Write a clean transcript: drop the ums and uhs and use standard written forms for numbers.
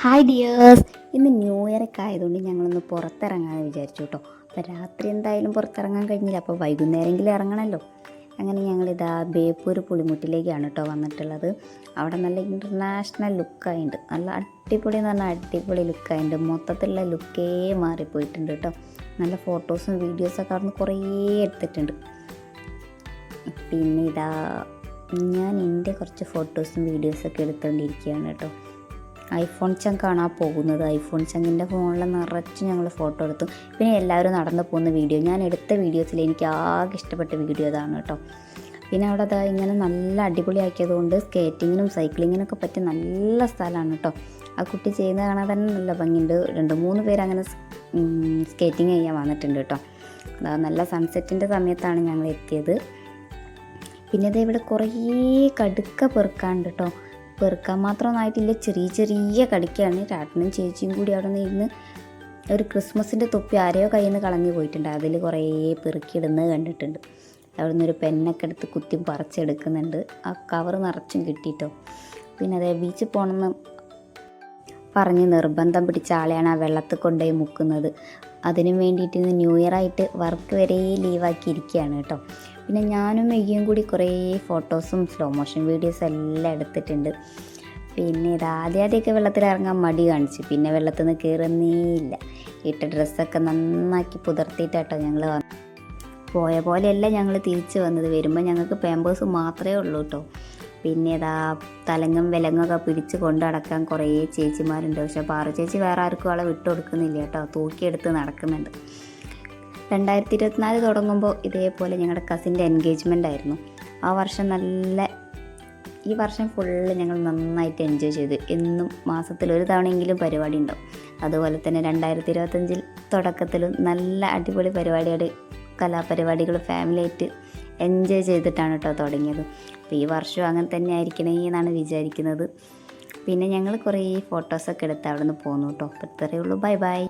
Hi dears, ഇന്ന് new year ഒക്കെ ആയതുകൊണ്ട് ഞങ്ങളൊന്ന് പുറത്തിറങ്ങാമെന്ന് വിചാരിച്ചു കേട്ടോ. അപ്പോൾ രാത്രി എന്തായാലും പുറത്തിറങ്ങാൻ കഴിഞ്ഞില്ല, അപ്പോൾ വൈകുന്നേരമെങ്കിലും ഇറങ്ങണമല്ലോ. അങ്ങനെ ഞങ്ങളിതാ ബേപ്പൂർ പുളിമുട്ടിലേക്കാണ് കേട്ടോ വന്നിട്ടുള്ളത്. അവിടെ നല്ല ഇൻ്റർനാഷണൽ ലുക്കായിട്ടുണ്ട്, നല്ല അടിപൊളി എന്ന് പറഞ്ഞാൽ അടിപൊളി ലുക്കായിട്ടുണ്ട്. മൊത്തത്തിലുള്ള ലുക്കേ മാറിപ്പോയിട്ടുണ്ട് കേട്ടോ. നല്ല ഫോട്ടോസും വീഡിയോസൊക്കെ അവിടെ നിന്ന് കുറേ എടുത്തിട്ടുണ്ട്. പിന്നെ ഇതാ ഞാൻ എൻ്റെ കുറച്ച് ഫോട്ടോസും വീഡിയോസൊക്കെ എടുത്തുകൊണ്ടിരിക്കുകയാണ് കേട്ടോ. ഐഫോൺ ചങ്കാണ് പോകുന്നത്. ഐഫോൺ ചങ്കിൻ്റെ ഫോണിൽ നിറച്ച് ഞങ്ങൾ ഫോട്ടോ എടുത്തു. പിന്നെ എല്ലാവരും നടന്നു പോകുന്ന വീഡിയോ, ഞാൻ എടുത്ത വീഡിയോസിൽ എനിക്ക് ആകെ ഇഷ്ടപ്പെട്ട വീഡിയോ ഇതാണ് കേട്ടോ. പിന്നെ അവിടെ അതാ ഇങ്ങനെ നല്ല അടിപൊളിയാക്കിയതുകൊണ്ട് സ്കേറ്റിങ്ങിനും സൈക്ലിങ്ങിനൊക്കെ പറ്റിയ നല്ല സ്ഥലമാണ് കേട്ടോ. ആ കുട്ടി ചെയ്യുന്നത് കാണാൻ തന്നെ നല്ല ഭംഗിയുണ്ട്. 2-3 പേര് അങ്ങനെ സ്കേറ്റിങ് ചെയ്യാൻ വന്നിട്ടുണ്ട് കേട്ടോ. അതാ നല്ല സൺസെറ്റിൻ്റെ സമയത്താണ് ഞങ്ങൾ എത്തിയത്. പിന്നെ ഇത് ഇവിടെ കുറേ കടുക്ക പെറുക്കാണ്ട് കേട്ടോ. പെറുക്കാൻ മാത്രമൊന്നും ആയിട്ടില്ല, ചെറിയ ചെറിയ കടിക്കാണ്. രാട്ടനും ചേച്ചിയും കൂടി അവിടെ നിന്ന് ഇരുന്ന് ഒരു ക്രിസ്മസിൻ്റെ തൊപ്പി ആരെയോ കയ്യിൽ നിന്ന് കളഞ്ഞു പോയിട്ടുണ്ട്, അതിൽ കുറേ പെറുക്കിയിടുന്നത് കണ്ടിട്ടുണ്ട്. അവിടെ നിന്നൊരു പെന്നൊക്കെ എടുത്ത് കുത്തി പറിച്ചെടുക്കുന്നുണ്ട്. ആ കവർ നിറച്ചും കിട്ടിയിട്ടോ. പിന്നെ അതേ ബീച്ചിൽ പോകണമെന്ന് പറഞ്ഞ് നിർബന്ധം പിടിച്ച ആളെയാണ് ആ വെള്ളത്തിൽ കൊണ്ടുപോയി മുക്കുന്നത്. അതിനു വേണ്ടിയിട്ട് ഇന്ന് ന്യൂ ഇയർ ആയിട്ട് വർക്ക് വരെ ലീവാക്കി ഇരിക്കുകയാണ് കേട്ടോ. പിന്നെ ഞാനും മെയ്യും കൂടി കുറേ ഫോട്ടോസും സ്ലോ മോഷൻ വീഡിയോസും എല്ലാം എടുത്തിട്ടുണ്ട്. പിന്നെ ഇത് ആദ്യമൊക്കെ വെള്ളത്തിൽ ഇറങ്ങാൻ മടി കാണിച്ചു, പിന്നെ വെള്ളത്തിൽ നിന്ന് കയറുന്നേയില്ല. ഇട്ട ഡ്രസ്സൊക്കെ നന്നാക്കി പുതർത്തിയിട്ടാട്ടോ ഞങ്ങൾ പോയ പോലെയല്ല ഞങ്ങൾ തിരിച്ച് വന്നത്. വരുമ്പോൾ ഞങ്ങൾക്ക് പാമ്പേഴ്സ് മാത്രമേ ഉള്ളൂ കേട്ടോ. പിന്നെ ഇതാ തലങ്ങും വിലങ്ങൊക്കെ പിടിച്ച് കൊണ്ട് നടക്കാൻ കുറേ ചേച്ചിമാരുണ്ട്. പക്ഷേ പാറു ചേച്ചി വേറെ ആർക്കും ആളെ വിട്ടു കൊടുക്കുന്നില്ല കേട്ടോ, തൂക്കിയെടുത്ത് നടക്കുന്നുണ്ട്. 2024 തുടങ്ങുമ്പോൾ ഇതേപോലെ ഞങ്ങളുടെ കസിൻ്റെ എൻഗേജ്മെൻ്റ് ആയിരുന്നു. ആ വർഷം ഈ വർഷം ഫുള്ള് ഞങ്ങൾ നന്നായിട്ട് എൻജോയ് ചെയ്തു. എന്നും മാസത്തിൽ ഒരു തവണയെങ്കിലും പരിപാടി ഉണ്ടാവും. അതുപോലെ തന്നെ 2025 തുടക്കത്തിലും നല്ല അടിപൊളി കലാപരിപാടികൾ ഫാമിലിയായിട്ട് എൻജോയ് ചെയ്തിട്ടാണ് കേട്ടോ തുടങ്ങിയത്. അപ്പോൾ ഈ വർഷം അങ്ങനെ തന്നെ ആയിരിക്കണേ എന്നാണ് വിചാരിക്കുന്നത്. പിന്നെ ഞങ്ങൾ കുറേ ഫോട്ടോസൊക്കെ എടുത്ത് അവിടെ നിന്ന് പോന്നു കേട്ടോ. അപ്പോൾ ഇത്രയേ ഉള്ളൂ. Bye bye.